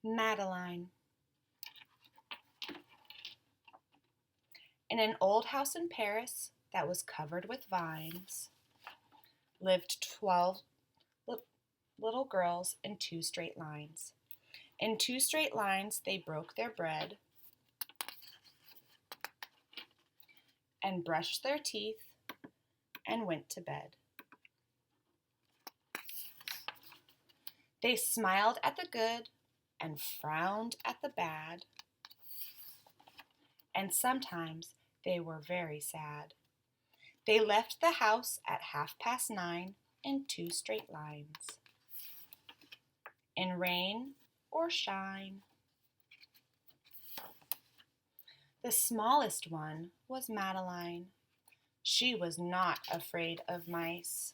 Madeline. In an old house in Paris that was covered with vines lived 12 little girls in 2 straight lines. In 2 straight lines, they broke their bread and brushed their teeth and went to bed. They smiled at the good and frowned at the bad, and sometimes they were very sad. They left the house at 9:30 in 2 straight lines, in rain or shine. The smallest one was Madeline. She was not afraid of mice.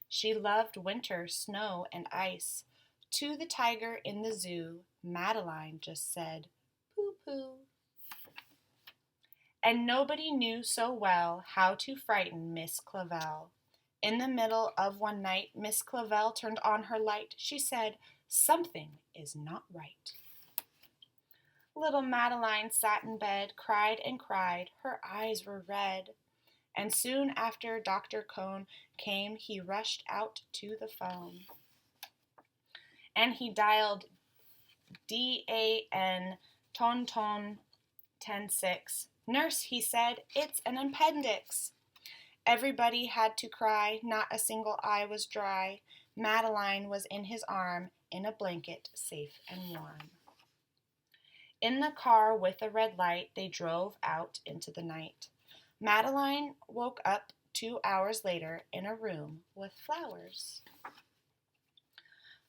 She loved winter, snow, and ice. To the tiger in the zoo, Madeline just said, "Pooh-pooh." And nobody knew so well how to frighten Miss Clavell. In the middle of one night, Miss Clavell turned on her light. She said, "Something is not right." Little Madeline sat in bed, cried and cried. Her eyes were red. And soon after Dr. Cone came, he rushed out to the phone. And he dialed DAN ton ton 106. "Nurse," he said, "it's an appendix." Everybody had to cry, not a single eye was dry. Madeline was in his arm, in a blanket, safe and warm. In the car with a red light, they drove out into the night. Madeline woke up 2 hours later in a room with flowers.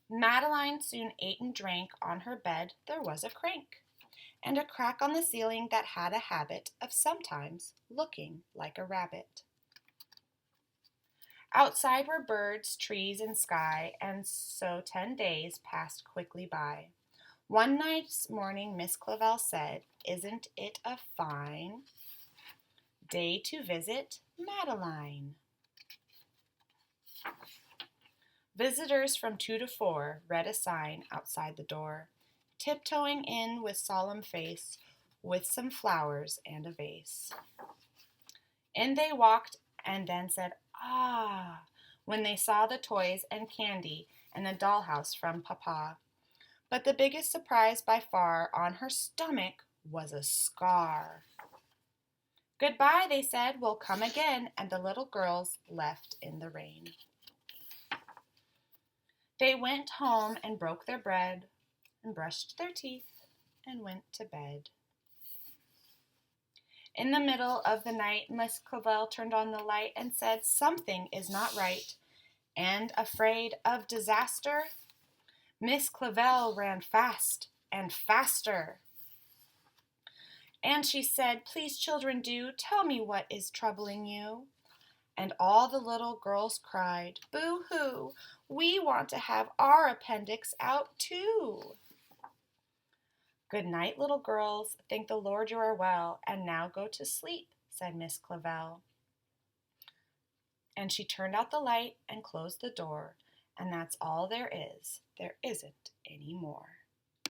Madeline soon ate and drank. On her bed there was a crank, and a crack on the ceiling that had a habit of sometimes looking like a rabbit. Outside were birds, trees, and sky, and so 10 days passed quickly by. One nice morning Miss Clavell said, "Isn't it a fine day to visit Madeline?" Visitors from 2 to 4 read a sign outside the door, tiptoeing in with solemn face, with some flowers and a vase. In they walked and then said, "Ah," when they saw the toys and candy and the dollhouse from Papa. But the biggest surprise by far, on her stomach was a scar. "Goodbye," they said, "we'll come again," and the little girls left in the rain. They went home and broke their bread and brushed their teeth and went to bed. In the middle of the night, Miss Clavell turned on the light and said, "Something is not right." And afraid of disaster, Miss Clavell ran fast and faster. And she said, "Please, children, do tell me what is troubling you." And all the little girls cried, "Boo-hoo! We want to have our appendix out too." "Good night, little girls. Thank the Lord you are well, and now go to sleep," said Miss Clavell. And she turned out the light and closed the door, and that's all there is. There isn't any more.